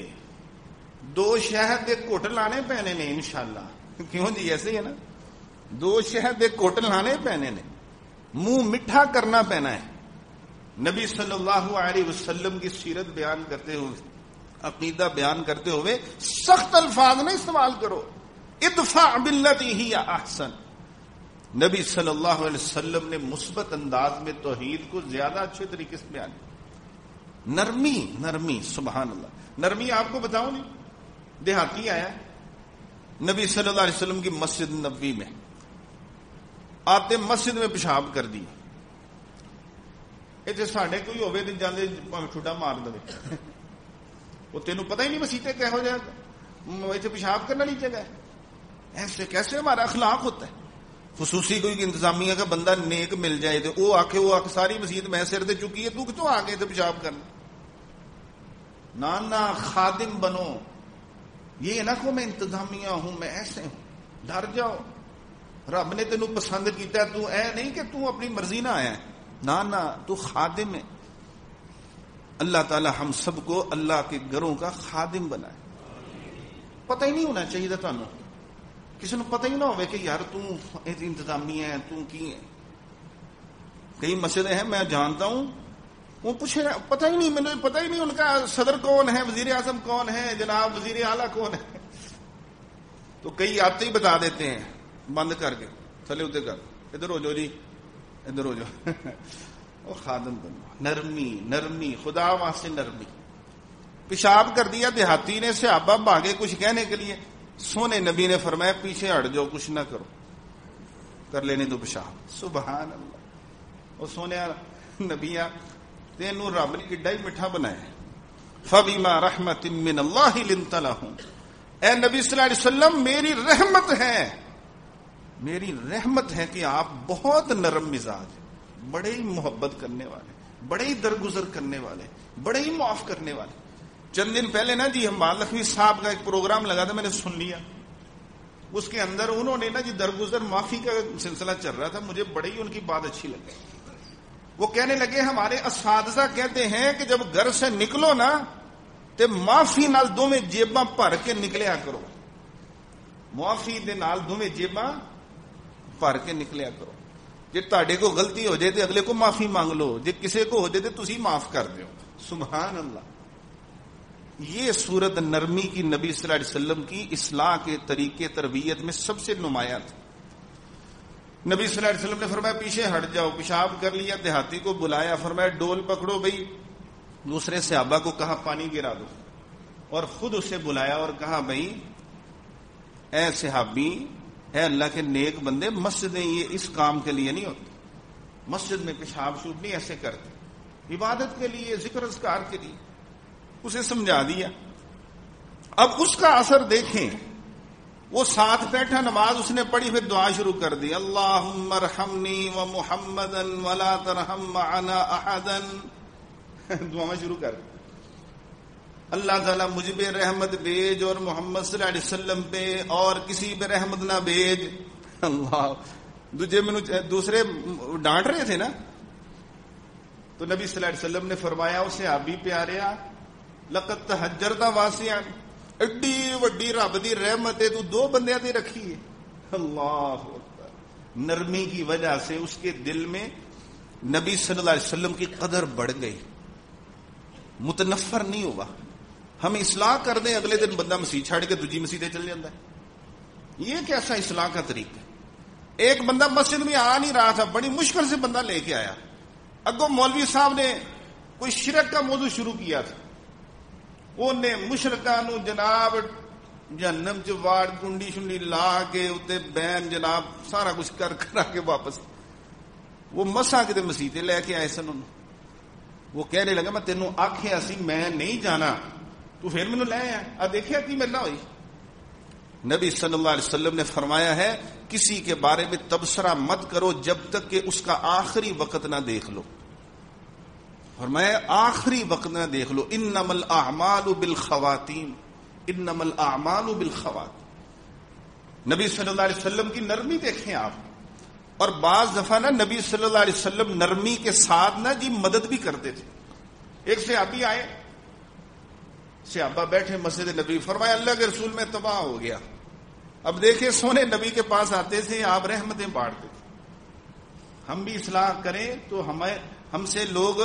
2 شہد ایک کوٹ لانے پہنے نے انشاءاللہ. کیوں جی؟ ایسے ہی ہے نا، 2 شہد ایک کوٹ لانے پہنے نے، منہ میٹھا کرنا پہنا ہے. نبی صلی اللہ علیہ وسلم کی سیرت بیان کرتے ہوئے، عقیدہ بیان کرتے ہوئے سخت الفاظ نہ استعمال کرو. ادفع باللتی ہی احسن. نبی صلی اللہ علیہ وسلم نے مثبت انداز میں توحید کو زیادہ اچھے طریقے سے بیان کیا. نرمی نرمی، سبحان اللہ. نرمی آپ کو بتاؤں نہیں، دیہاتی آیا نبی صلی اللہ علیہ وسلم کی مسجد نبوی میں، آتے مسجد میں پیشاب کر دی. اتنے ساڈے کوئی ہوے تے جاندے بھاویں ٹھڈا مار دے، وہ تینوں پتہ ہی نہیں مسیطے کہو جائے اتنے پیشاب کرنا نہیں جگہ ہے. ایسے کیسے ہمارا اخلاق ہوتا ہے؟ خصوصی کوئی انتظامیہ کا بندہ نیک مل جائے تو وہ آکھے ساری مسجد میں سر دے چکی ہے، تو کتوں آ گئے تو پیشاب کرنا؟ نانا خادم بنو. یہ نہ کہ میں انتظامیہ ہوں، میں ایسے ہوں. ڈر جاؤ، رب نے تینوں پسند کیتا ہے، تو اے نہیں کہ تو اپنی مرضی نہ آیا ہے. نانا تو خادم ہے. اللہ تعالی ہم سب کو اللہ کے گھروں کا خادم بنائے. پتہ ہی نہیں ہونا چاہیے تھا تانوں، کسی نے پتہ ہی نہ ہوئے کہ یار تو انتظامیہ ہے، تو کی ہے. کئی مسئلے ہیں میں جانتا ہوں، وہ پوچھے پتہ ہی نہیں، مجھے پتہ ہی نہیں ان کا صدر کون ہے، وزیر اعظم کون ہے، جناب وزیر اعلیٰ کون ہے. تو کئی آتے ہی بتا دیتے ہیں بند کر کے، تھلے اتنے کر، ادھر ہو جاؤ جی، ادھر ہو جاؤ. وہ خادم بنو. نرمی نرمی، خدا واسطے نرمی. پیشاب کر دیا دیہاتی نے، صحابہ بھاگے کچھ کہنے کے لیے. سونے نبی نے فرمایا پیچھے ہٹ جاؤ، کچھ نہ کرو، کر لینے دو پیشاب. سبحان اللہ. وہ سونے نبی تینوں رب نے کڈا ہی میٹھا بنایا. فبما رحمت من اللہ لنت لہم. اے نبی صلی اللہ علیہ وسلم، میری رحمت ہے، میری رحمت ہے کہ آپ بہت نرم مزاج، بڑے ہی محبت کرنے والے، بڑے ہی درگزر کرنے والے، بڑے ہی معاف کرنے والے. چند دن پہلے نا جی ہمال لکھوی صاحب کا ایک پروگرام لگا تھا، میں نے سن لیا. اس کے اندر انہوں نے نا جی درگزر معافی کا سلسلہ چل رہا تھا. مجھے بڑی ہی ان کی بات اچھی لگی. وہ کہنے لگے ہمارے اساتذہ کہتے ہیں کہ جب گھر سے نکلو نا تے معافی نال دوویں جیباں بھر کے نکلیا کرو. معافی دے نال دوویں جیباں بھر کے نکلیا کرو. جے تہاڈے کو غلطی ہو جائے تے اگلے کو معافی مانگ لو، جے کسے کو ہو جائے تے تسی معاف کر دیو. سبحان اللہ. یہ صورت نرمی کی نبی صلی اللہ علیہ وسلم کی اصلاح کے طریقے تربیت میں سب سے نمایاں تھی. نبی صلی اللہ علیہ وسلم نے فرمایا پیچھے ہٹ جاؤ. پیشاب کر لیا، دیہاتی کو بلایا، فرمایا ڈول پکڑو بھائی. دوسرے صحابہ کو کہا پانی گرا دو، اور خود اسے بلایا اور کہا بھائی اے صحابی، اے اللہ کے نیک بندے، مسجدیں یہ اس کام کے لیے نہیں ہوتی. مسجد میں پیشاب شوب نہیں ایسے کرتے، عبادت کے لیے، ذکر اذکار کے لیے. اسے سمجھا دیا. اب اس کا اثر دیکھیں. وہ ساتھ بیٹھا، نماز اس نے پڑھی، پھر دعا شروع کر دی. اللہم ارحمنی و محمدا ولا ترحم معنا احدا. دعا شروع کر دی. اللہ تعالیٰ مجھ پہ رحمت بھیج اور محمد صلی اللہ علیہ وسلم پہ اور کسی پہ رحمت نہ بھیج. اللہ. دوسرے ڈانٹ رہے تھے نا، تو نبی صلی اللہ علیہ وسلم نے فرمایا اسے آبی پیاریا لقد تہجرت واسعا، ایڈی وڈی رب دی رحمت ہے تو 2 بندیاں تے رکھی ہے. اللہ اکبر. نرمی کی وجہ سے اس کے دل میں نبی صلی اللہ علیہ وسلم کی قدر بڑھ گئی، متنفر نہیں ہوا. ہم اصلاح کر دیں، اگلے دن بندہ مسیح چھاڑ کے دوسری مسیح چل جاتا ہے. یہ کیسا اصلاح کا طریقہ ہے؟ ایک بندہ مسجد میں آ نہیں رہا تھا، بڑی مشکل سے بندہ لے کے آیا. اگوں مولوی صاحب نے کوئی شرک کا موضوع شروع کیا تھا. انہیں مشرکاں نو جناب جہنم چ واڑ کنڈی شنڈی لا کے اتنے بین جناب سارا کچھ کر کرا کے واپس. وہ مسا کے مسیتے لے کے آئے سن. وہ کہنے لگا میں تینوں آکھیا سی میں نہیں جانا, تو پھر مینوں لے آیا, اب دیکھیا کی میرے نال ہوئی. نبی صلی اللہ علیہ وسلم نے فرمایا ہے کسی کے بارے میں تبصرہ مت کرو جب تک کہ اس کا آخری وقت نہ دیکھ لو. فرمایا آخری وقت نہ دیکھ لو. انما الاعمال بالخواتیم, انما الاعمال بالخواتیم. نبی صلی اللہ علیہ وسلم کی نرمی دیکھیں آپ. اور بعض دفعہ نا نبی صلی اللہ علیہ وسلم نرمی کے ساتھ نا جی مدد بھی کرتے تھے. ایک صحابی آئے, صحابہ بیٹھے مسجد نبی, فرمایا اللہ کے رسول میں تباہ ہو گیا. اب دیکھیں سونے نبی کے پاس آتے تھے, آپ رحمتیں بانٹتے تھے. ہم بھی اصلاح کریں تو ہم سے لوگ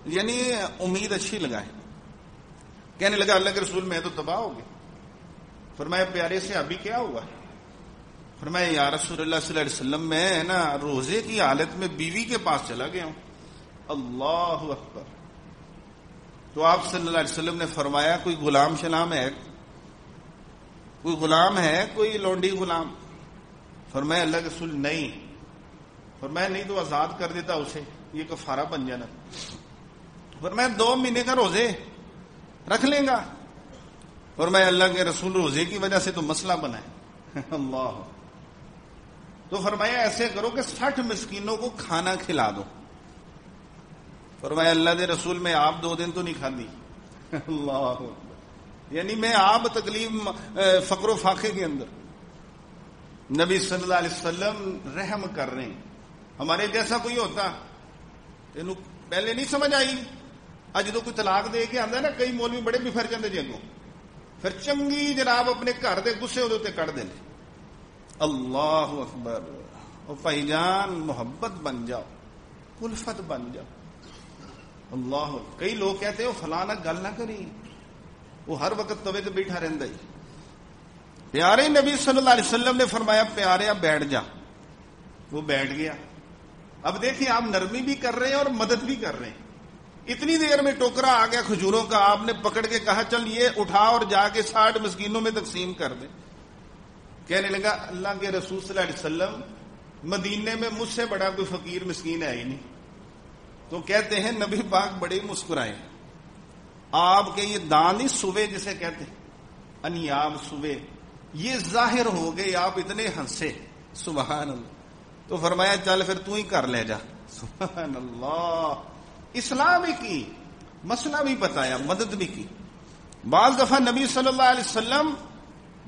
یعنی امید اچھی لگائیں. کہنے لگا اللہ کے رسول میں تو تباہ ہو گیا. فرمایا پیارے سے ابھی کیا ہوا؟ فرمایا یا رسول اللہ صلی اللہ علیہ وسلم میں نا روزے کی حالت میں بیوی کے پاس چلا گیا ہوں. اللہ اکبر. تو آپ صلی اللہ علیہ وسلم نے فرمایا کوئی غلام شلام ہے, کوئی غلام ہے, کوئی لونڈی غلام؟ فرمایا اللہ کے رسول نہیں. فرمایا نہیں تو آزاد کر دیتا اسے, یہ کفارہ بن جانا. فرمایا 2 مہینے کا روزے رکھ لیں گا. فرمایا اللہ کے رسول روزے کی وجہ سے تو مسئلہ بنا ہے. اللہ. تو فرمایا ایسے کرو کہ 60 مسکینوں کو کھانا کھلا دو. فرمایا اللہ کے رسول میں آپ 2 دن تو نہیں کھاندی. اللہ. یعنی میں آپ تکلیف فقر و فاقے کے اندر. نبی صلی اللہ علیہ وسلم رحم کر رہے ہیں. ہمارے جیسا کوئی ہوتا تینوں پہلے نہیں سمجھ آئی. اج تو کوئی طلاق دے کے آتا ہے نا, کئی مولوی بڑے بھی پھر جاندے جی اگوں, پھر چنگی جناب اپنے گھر دے غصے ادھر کٹ دیں. اللہ اکبر. اور بھائی جان محبت بن جاؤ, الفت بن جاؤ. اللہ. کئی لوگ کہتے ہو فلانا گل نہ کری, وہ ہر وقت توے تے بیٹھا رہندا ہی. پیارے نبی صلی اللہ علیہ وسلم نے فرمایا پیارے اب بیٹھ جا. وہ بیٹھ گیا. اب دیکھیں آپ نرمی بھی کر رہے ہیں اور مدد بھی کر رہے ہیں. اتنی دیر میں ٹوکرا آ گیا کھجوروں کا, آپ نے پکڑ کے کہا چل یہ اٹھا اور جا کے 60 مسکینوں میں تقسیم کر دے. کہنے لگا اللہ کے رسول صلی اللہ علیہ وسلم مدینے میں مجھ سے بڑا کوئی فقیر مسکین ہے ہی نہیں. تو کہتے ہیں نبی پاک بڑے مسکرائے. آپ کے یہ دانی صوبے جسے کہتے ہیں, انیاب صوبے, یہ ظاہر ہو گئے. آپ اتنے ہنسے سبحان اللہ. تو فرمایا چل پھر تو ہی کر لے جا. سبحان اللہ. اصلاح بھی کی, مسئلہ بھی بتایا, مدد بھی کی. بعض دفعہ نبی صلی اللہ علیہ وسلم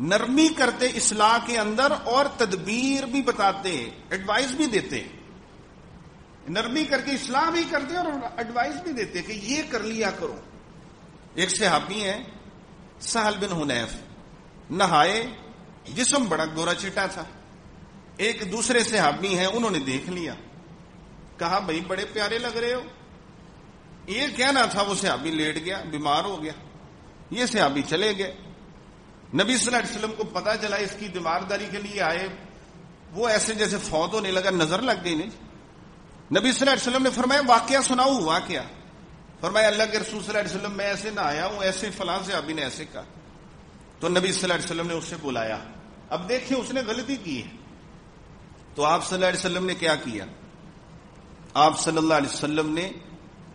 نرمی کرتے اصلاح کے اندر اور تدبیر بھی بتاتے, ایڈوائز بھی دیتے. نرمی کر کے اصلاح بھی کرتے اور ایڈوائز بھی دیتے کہ یہ کر لیا کرو. ایک صحابی ہیں سہل بن حنیف, نہائے, جسم بڑا گورا چٹا تھا. ایک دوسرے صحابی ہیں, انہوں نے دیکھ لیا, کہا بھائی بڑے پیارے لگ رہے ہو. یہ کہنا تھا, وہ صحابی لیٹ گیا, بیمار ہو گیا. یہ صحابی چلے گئے. نبی صلی اللہ علیہ وسلم کو پتا چلا اس کی بیمارداری کے لیے آئے. وہ ایسے جیسے فوت ہونے لگا, نظر لگ گئی. نہیں, نبی صلی اللہ علیہ وسلم نے فرمایا واقعہ سناؤ, ہوا کیا؟ فرمایا اللہ کے رسول صلی اللہ علیہ وسلم میں ایسے نہ آیا ہوں, ایسے فلاں صحابی نے ایسے کہا. تو نبی صلی اللہ علیہ وسلم نے اسے بلایا. اب دیکھیں اس نے غلطی کی ہے. تو آپ صلی اللہ علیہ وسلم نے کیا کیا؟ آپ صلی اللہ علیہ وسلم نے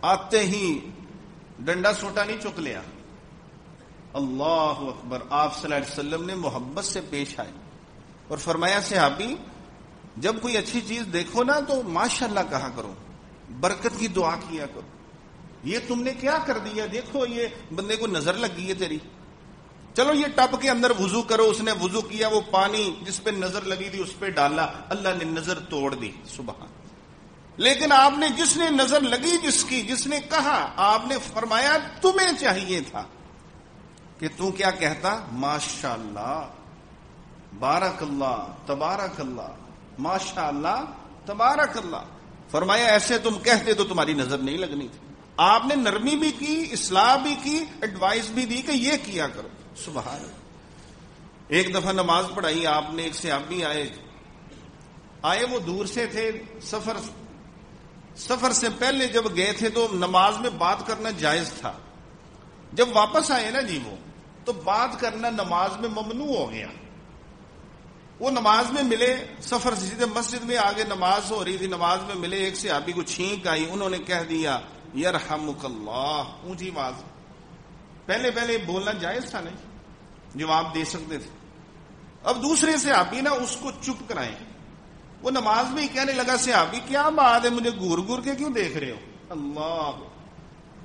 آتے ہی ڈنڈا سوٹا نہیں چک لیا. اللہ اکبر. آپ صلی اللہ علیہ وسلم نے محبت سے پیش آئے اور فرمایا صحابی جب کوئی اچھی چیز دیکھو نا تو ماشاءاللہ کہا کرو, برکت کی دعا کیا کرو. یہ تم نے کیا کر دیا, دیکھو یہ بندے کو نظر لگ گئی ہے تیری, چلو یہ ٹب کے اندر وضو کرو. اس نے وضو کیا, وہ پانی جس پہ نظر لگی تھی اس پہ ڈالا, اللہ نے نظر توڑ دی. سبحان. لیکن آپ نے جس نے نظر لگی, جس نے کہا, آپ نے فرمایا تمہیں چاہیے تھا کہ تو کیا کہتا, ماشاء اللہ, بارک اللہ, تبارک اللہ, ماشاء اللہ, تبارک اللہ. فرمایا ایسے تم کہتے تو تمہاری نظر نہیں لگنی تھی. آپ نے نرمی بھی کی, اصلاح بھی کی, ایڈوائز بھی دی کہ یہ کیا کرو. سبحان. ایک دفعہ نماز پڑھائی آپ نے, ایک صحابی آئے, وہ دور سے تھے, سفر سے پہلے جب گئے تھے تو نماز میں بات کرنا جائز تھا. جب واپس آئے نا جی وہ, تو بات کرنا نماز میں ممنوع ہو گیا. وہ نماز میں ملے، سفر سے سیدھے مسجد میں آگے نماز ہو رہی تھی، نماز میں ملے، ایک صحابی کو چھینک آئی، انہوں نے کہہ دیا یرحمک اللہ، اونچی آواز۔ پہلے پہلے بولنا جائز تھا نہیں، جواب دے سکتے تھے۔ اب دوسرے صحابی نا اس کو چپ کرائیں، وہ نماز میں ہی کہنے لگا صحابی کیا بات ہے، مجھے گور گور کے کیوں دیکھ رہے ہو؟ اللہ،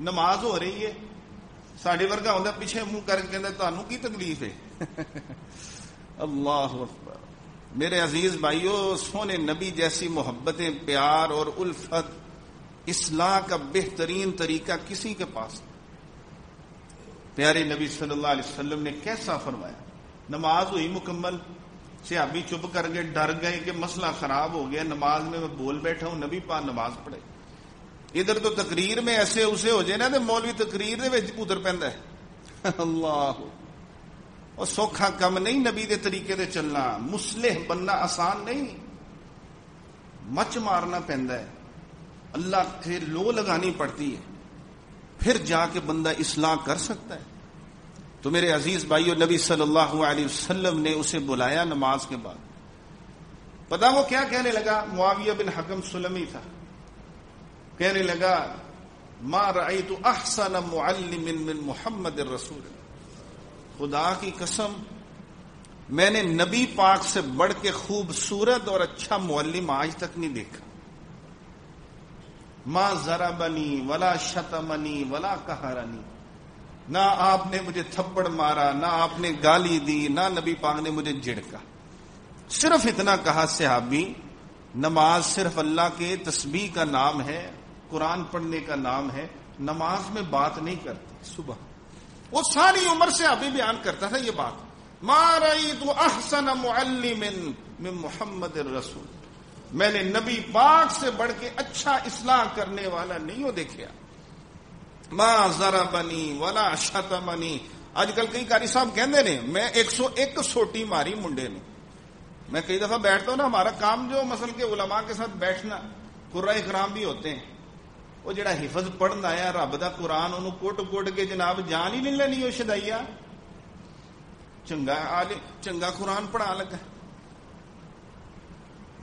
نماز ہو رہی ہے، ساڑھے ورگا ہوتا پیچھے منہ کر کے کہتا تانوں کی تکلیف ہے؟ اللہ اکبر۔ میرے عزیز بھائیو، سونے نبی جیسی محبتیں، پیار اور الفت، اصلاح کا بہترین طریقہ کسی کے پاس نہیں۔ پیارے نبی صلی اللہ علیہ وسلم نے کیسا فرمایا، نماز ہوئی مکمل، صحابی چپ کر گئے، ڈر گئے کہ مسئلہ خراب ہو گیا، نماز میں بول بیٹھا ہوں، نبی پاک نماز پڑھے۔ ادھر تو تقریر میں ایسے اسے ہو جائے نا تو مولوی تقریر دے وچ پوتر پیندا ہے۔ اللہ، اور سوکھا کم نہیں نبی دے طریقے دے چلنا، مصلح بننا آسان نہیں، مچ مارنا پیندا ہے، اللہ سے لو لگانی پڑتی ہے، پھر جا کے بندہ اصلاح کر سکتا ہے۔ تو میرے عزیز بھائیو، نبی صلی اللہ علیہ وسلم نے اسے بلایا نماز کے بعد۔ پتا وہ کیا کہنے لگا؟ معاویہ بن حکم سلمی تھا، کہنے لگا ما رأیت احسن معلم من محمد الرسول، خدا کی قسم میں نے نبی پاک سے بڑھ کے خوبصورت اور اچھا معلم آج تک نہیں دیکھا۔ ما ضربنی ولا شتمنی ولا قہرنی، نہ آپ نے مجھے تھپڑ مارا، نہ آپ نے گالی دی، نہ نبی پاک نے مجھے جھڑکا۔ صرف اتنا کہا صحابی، نماز صرف اللہ کے تسبیح کا نام ہے، قرآن پڑھنے کا نام ہے، نماز میں بات نہیں کرتے۔ صبح وہ ساری عمر سے ابھی بیان کرتا تھا یہ بات، ما رأیت احسن معلم من محمد الرسول، میں نے نبی پاک سے بڑھ کے اچھا اصلاح کرنے والا نہیں ہو دیکھا۔ ما ضربنی ولا شتمنی، آج کل کئی قاری صاحب کہندے نے میں 101 سوٹی ماری منڈے نے۔ میں کئی دفعہ بیٹھتا ہوں نا، ہمارا کام جو مسل کے علماء کے ساتھ بیٹھنا، قرآن اکرام بھی ہوتے ہیں، وہ جڑا حفظ پڑھنا آیا رب دا قرآن انہوں کوٹ کوٹ کے جناب جان ہی نہیں لینی، وہ شدائیا چنگا قرآن پڑھا لگا۔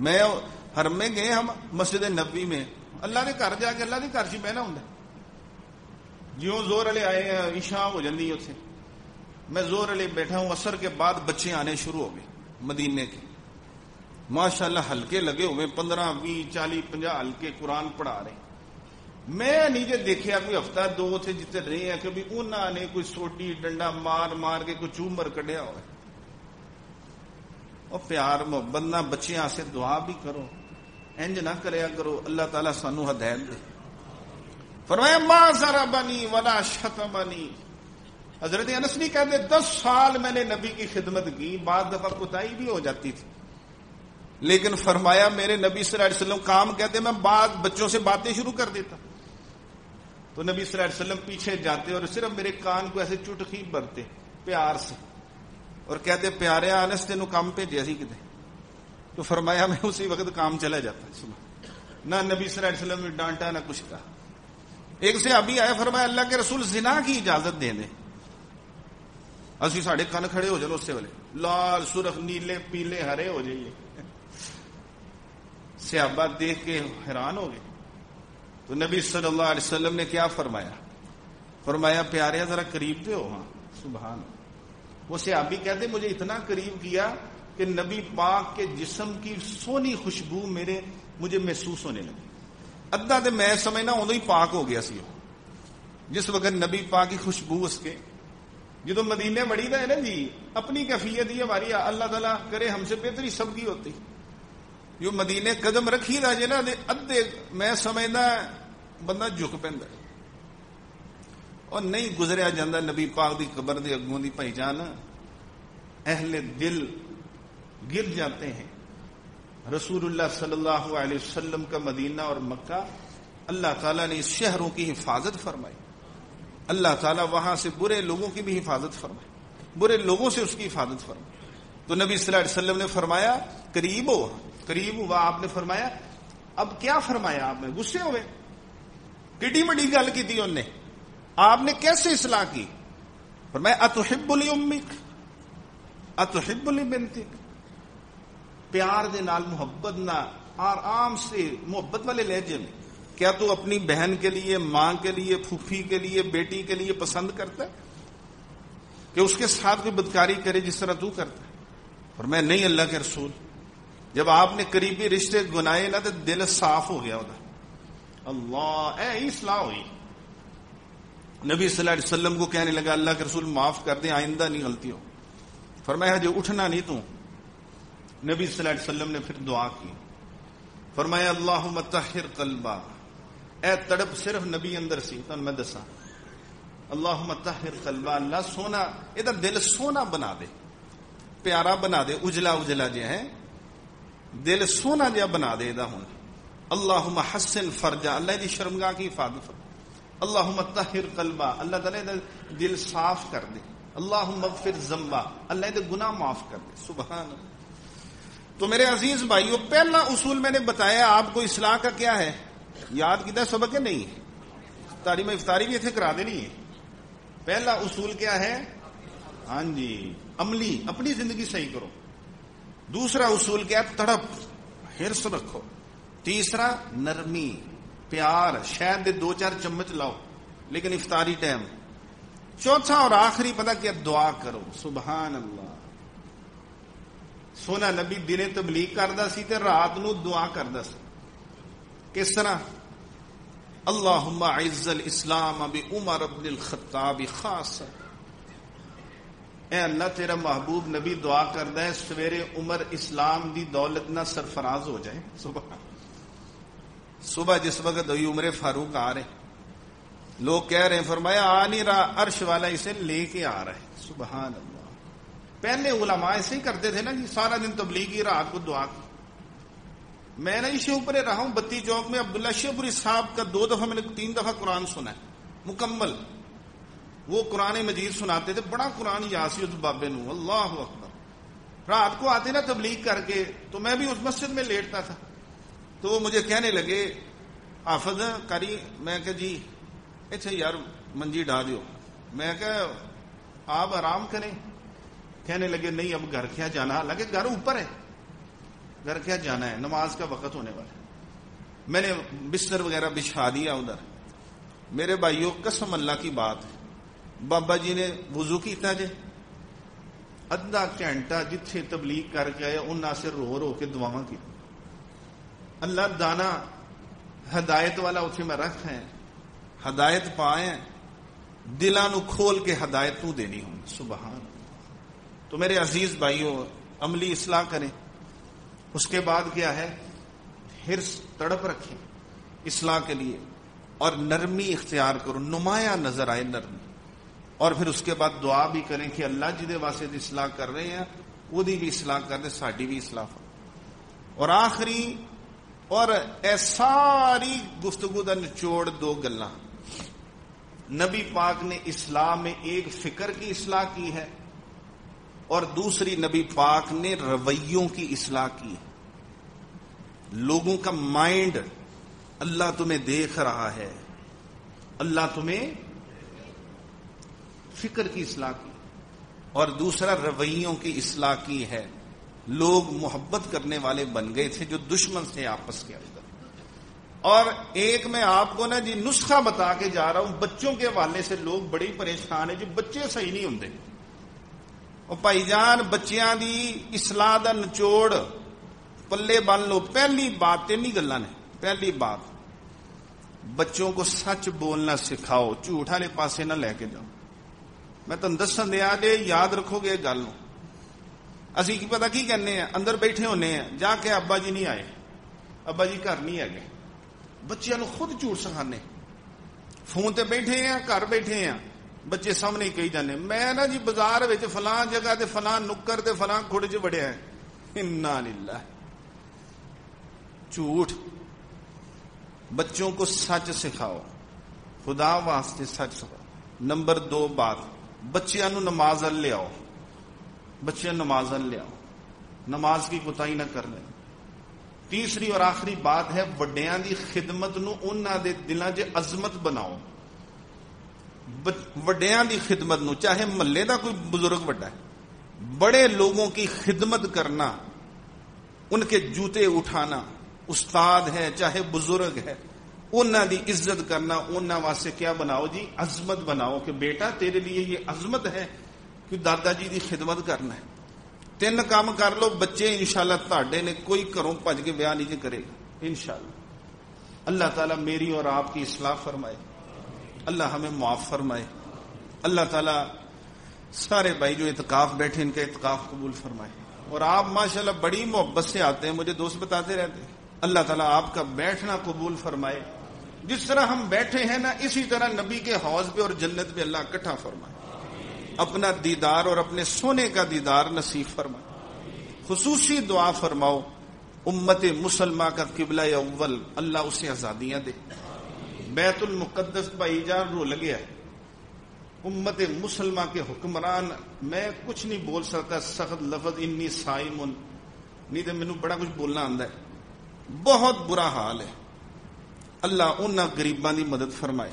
میں حرم میں گئے، ہم مسجد نبوی میں، اللہ دے گھر جا کے اللہ دے گھر چ بہنا ہوں، جیوں زور والے آئے ہیں عشاء ہو جاندی ہے اتنے، میں زور والے بیٹھا ہوں، عصر کے بعد بچے آنے شروع ہو گئے مدینے کے، ماشاءاللہ ہلکے لگے ہوئے، 15 20 40 50 ہلکے قرآن پڑھا رہے۔ میں نیچے دیکھیا کوئی ہفتہ دو تھے جتنے رہے ہیں، کبھی انہوں نے کوئی سوٹی ڈنڈا مار مار کے کوئی چومر کڈیا ہوا ہے۔ اور پیار محبت نہ بچیاں سے دعا بھی کرو، انج نہ کریا کرو، اللہ تعالیٰ سانو ہدایت دے۔ فرمایا ما ضربنی ولا شتمنی، حضرت انس نہیں کہتے 10 سال میں نے نبی کی خدمت کی، بعض دفعہ کوتاہی بھی ہو جاتی تھی، لیکن فرمایا میرے نبی صلی اللہ علیہ وسلم کام کہتے میں بعض بچوں سے باتیں شروع کر دیتا، تو نبی صلی اللہ علیہ وسلم پیچھے جاتے اور صرف میرے کان کو ایسے چٹکی بھرتے پیار سے اور کہتے پیارے انس تینوں کام پہ جیسی کتے، تو فرمایا میں اسی وقت کام چلا جاتا۔ نہ نبی صلی اللہ علیہ وسلم نے ڈانٹا نہ کچھ کہا۔ ایک سے ابھی آیا، فرمایا اللہ کے رسول زنا کی اجازت دے دیں، اسی ساڑھے کان کھڑے ہو جاؤ، اس سے والے لال سرخ نیلے پیلے ہرے ہو جائیے۔ صحابہ دیکھ کے حیران ہو گئے، تو نبی صلی اللہ علیہ وسلم نے کیا فرمایا؟ فرمایا پیارے ذرا قریب دے ہو۔ ہاں سبحان اللہ۔ وہ صحابی کہتے مجھے اتنا قریب کیا کہ نبی پاک کے جسم کی سونی خوشبو مجھے محسوس ہونے لگی، ادھا تے میں سمجھنا ادو ہی پاک ہو گیا سی۔ جس وقت نبی پاک کی خوشبو اس کے جدو مدینے بڑی دا ہے نا جی، اپنی کیفیت ہی ہماری اللہ تعالیٰ کرے ہم سے بہتری سب کی ہوتی، جو مدینے قدم رکھی دا جے نا ادھے میں سمجھنا بندہ جھک پیندا اور نہیں گزریا جاندہ نبی پاک دی قبر دے اگوں دی پہچان، اہل دل گر جاتے ہیں۔ رسول اللہ صلی اللہ علیہ وسلم کا مدینہ اور مکہ، اللہ تعالیٰ نے اس شہروں کی حفاظت فرمائی، اللہ تعالیٰ وہاں سے برے لوگوں کی بھی حفاظت فرمائی، برے لوگوں سے اس کی حفاظت فرمائی۔ تو نبی صلی اللہ علیہ وسلم نے فرمایا قریب ہو، قریب ہوا۔ آپ نے فرمایا اب کیا فرمایا؟ آپ نے غصے ہوئے، کیڈی بڑی گل کی تھی انہوں نے، آپ نے کیسے اصلاح کی؟ فرمایا اتحب لی امک اتحب لی بنتک، پیار دے نال محبت نہ آرام سے محبت والے لہجے میں. کیا تو اپنی بہن کے لیے، ماں کے لیے، پھوپھی کے لیے، بیٹی کے لیے پسند کرتا ہے کہ اس کے ساتھ کوئی بدکاری کرے جس طرح تو کرتا ہے؟ اور میں نہیں اللہ کے رسول. جب آپ نے قریبی رشتے گنائے نا تو دل صاف ہو گیا ادھر. اللہ اے اصلاح ہوئی. نبی صلی اللہ علیہ وسلم کو کہنے لگا اللہ کے رسول معاف کر دیں، آئندہ نہیں غلطی ہو. فرمایا جو اٹھنا نہیں تو. نبی صلی اللہ علیہ وسلم نے پھر دعا کی. فرمایا اللہم طہر قلبا. اے تڑپ صرف نبی اندر سی تو میں دسا اللہم طہر قلبا. اللہ سونا ادھر دل سونا بنا دے، پیارا بنا دے، اجلا اجلا جو ہے دل سونا جہا بنا دے دا ہوں. اللہم حسن فرجا. اللہ دی شرمگاہ کی حفاظت. اللہم طہر قلبا. اللہ تعالیٰ دل صاف کر دے. اللہم اغفر ذنبا. اللہ دے گناہ معاف کر دے. سبحان اللہ. تو میرے عزیز بھائیو، پہلا اصول میں نے بتایا آپ کو اصلاح کا کیا ہے. یاد کیتا سبق ہے نہیں؟ تعلیم افطاری بھی اتنے کرا دینی ہے. پہلا اصول کیا ہے؟ ہاں جی عملی، اپنی زندگی صحیح کرو. دوسرا اصول کیا؟ تڑپ، حرص رکھو. تیسرا نرمی، پیار. شاید 2-4 چمچ لاؤ لیکن افطاری ٹائم. چوتھا اور آخری پتہ کیا؟ دعا کرو. سبحان اللہ. سونا نبی دن تبلیغ کردا سی تے رات نو دعا کردا سی. کس طرح؟ اللہم اعز الاسلام بعمر بن الخطاب خاصا. اے اللہ تیرا محبوب نبی دعا کردا ہے سویرے عمر اسلام دی دولت نہ سرفراز ہو جائے. صبح جس وقت ہوئی عمر فاروق آ رہے، لوگ کہہ رہے ہیں فرمایا آ نہیں رہا، عرش والا اسے لے کے آ رہا ہے. سبحان اللہ. پہلے علماء ایسے ہی کرتے تھے نا جی، سارا دن تبلیغی، رات کو دعا کی. میں نا شیخ اوپر رہا ہوں بتی چوک میں، عبداللہ شیخ پوری صاحب کا 2 دفعہ میں نے 3 دفعہ قرآن سنا ہے مکمل. وہ قرآن مجید سناتے تھے، بڑا قرآن یاد سی اس بابے نو. اللہ اکبر. رات کو آتے نا تبلیغ کر کے تو میں بھی اس مسجد میں لیٹتا تھا. تو وہ مجھے کہنے لگے حافظ کری. میں کہ جی اچھا یار منجی ڈھا دیو. میں کہ آپ آرام کریں. کہنے لگے نہیں اب گھر کیا جانا. حالانکہ گھر اوپر ہے، گھر کیا جانا ہے، نماز کا وقت ہونے والا ہے. میں نے بستر وغیرہ بچھا دیا ادھر. میرے بھائیوں قسم اللہ کی بات ہے، بابا جی نے وضو کیتا جے، ادھا گھنٹہ جتھے تبلیغ کر کے آئے انہاں سے رو رو کے دعاواں کی. اللہ دانا ہدایت والا اتنے میں رکھ ہے، ہدایت پائے دلاں نو کھول کے ہدایت تو دینی ہوں. سبحان. تو میرے عزیز بھائیوں عملی اصلاح کریں. اس کے بعد کیا ہے؟ حرص، تڑپ رکھیں اصلاح کے لیے، اور نرمی اختیار کرو، نمایاں نظر آئے نرمی. اور پھر اس کے بعد دعا بھی کریں کہ اللہ جدے واسطے اصلاح کر رہے ہیں وہ بھی اصلاح کر دے، ساڈی بھی اصلاح. اور آخری اور اے ساری گفتگو دا نچوڑ 2 گلاں. نبی پاک نے اسلام میں ایک فکر کی اصلاح کی ہے اور دوسری نبی پاک نے رویوں کی اصلاح کی. لوگوں کا مائنڈ، اللہ تمہیں دیکھ رہا ہے، اللہ تمہیں فکر کی اصلاح کی. اور دوسرا رویوں کی اصلاح کی ہے. لوگ محبت کرنے والے بن گئے تھے جو دشمن تھے آپس کے اندر. اور ایک میں آپ کو نا جی نسخہ بتا کے جا رہا ہوں. بچوں کے حوالے سے لوگ بڑی پریشان ہیں، جو بچے صحیح نہیں ہوندے. اور بھائی جان بچیاں دی اصلاح دا نچوڑ پلے بن لو. پہلی بات 3 گلاں نے. پہلی بات، بچوں کو سچ بولنا سکھاؤ، جھوٹ والے پاسے نہ لے کے جاؤ. میں تم دسن دیا جے، یاد رکھو گے گل نو. اسی کی پتہ کی کہنے ہیں، اندر بیٹھے ہونے ہیں، جا کے ابا جی نہیں آئے، ابا جی گھر نہیں ہے. بچیاں نو خود جھوٹ سکھانے. فون تے بیٹھے ہیں، گھر بیٹھے ہیں، بچے سامنے کہی جانے میں نا جی بازار وچ فلاں جگہ تے فلاں نکر تے فلاں کھڑ چ بڑیا ہے. انا للہ. جھوٹ. بچوں کو سچ سکھاؤ، خدا واسطے سچ سکھاؤ. نمبر 2 بات، بچیاں نو نماز لے آؤ. بچے نماز لے آؤ، نماز کی کوتاہی نہ کر لیں. تیسری اور آخری بات ہے وڈیاں دی خدمت نو انہاں دے دلاں 'چ عظمت بناؤ. وڈیاں دی خدمت نو، چاہے محلے دا کوئی بزرگ وڈا ہے، بڑے لوگوں کی خدمت کرنا ان کے جوتے اٹھانا، استاد ہے چاہے بزرگ ہے، انہاں دی عزت کرنا، انہاں واسطے کیا بناؤ جی؟ عظمت بناؤ کہ بیٹا تیرے لیے یہ عظمت ہے کہ دادا جی دی خدمت کرنا ہے۔ 3 کام کر لو، بچے انشاءاللہ تہاڈے نے، کوئی گھروں بھج کے بیاہ نہیں کرے گا انشاءاللہ۔ اللہ تعالیٰ میری اور آپ کی اصلاح فرمائے، اللہ ہمیں معاف فرمائے، اللہ تعالیٰ سارے بھائی جو اعتکاف بیٹھے ان کا اعتکاف قبول فرمائے۔ اور آپ ماشاءاللہ بڑی محبت سے آتے ہیں، مجھے دوست بتاتے رہتے ہیں، اللہ تعالیٰ آپ کا بیٹھنا قبول فرمائے، جس طرح ہم بیٹھے ہیں نا اسی طرح نبی کے حوض پہ اور جنت پہ اللہ اکٹھا فرمائے، اپنا دیدار اور اپنے سونے کا دیدار نصیب فرمائے۔ خصوصی دعا فرماؤ امت مسلمہ کا قبلہ اول، اللہ اسے آزادیاں دے۔ بیت المقدس بھائی جان رو لگیا ہے، امت مسلمہ کے حکمران، میں کچھ نہیں بول سکتا سخت لفظ، انی صائمن، نہیں تو مینوں بڑا کچھ بولنا آندا ہے، بہت برا حال ہے۔ اللہ انہاں غریباں دی مدد فرمائے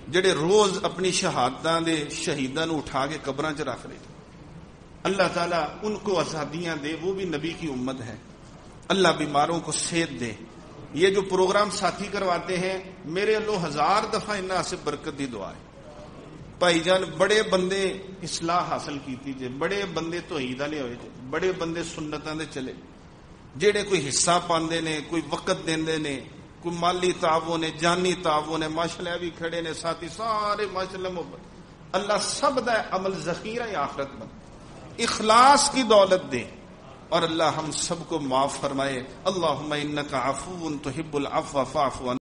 جڑے روز اپنی شہادتاں دے شہیداں نوں اٹھا کے قبراں چ رکھ رہے، اللہ تعالیٰ ان کو آزادیاں دے، وہ بھی نبی کی امت ہے۔ اللہ بیماروں کو صحت دے۔ یہ جو پروگرام ساتھی کرواتے ہیں، میرے اللہ 1000 دفعہ انہاں سے برکت دی دعا ہے۔ بھائی جان بڑے بندے اصلاح حاصل کیتی جے، بڑے بندے توحید والے ہوئے جے، بڑے بندے سنتاں دے چلے، جڑے کوئی حصہ پاندے نے، کوئی وقت دیندے نے، کوئی مالی تعاون ہے، جانی تعاون ہے، ماشاءاللہ بھی کھڑے نے ساتھی سارے ماشاءاللہ محبت۔ اللہ سب دا عمل ذخیرہ آخرت میں اخلاص کی دولت دے، اور اللہ ہم سب کو معاف فرمائے۔ اللہم انک عفو تحب العفو فاعف عنا۔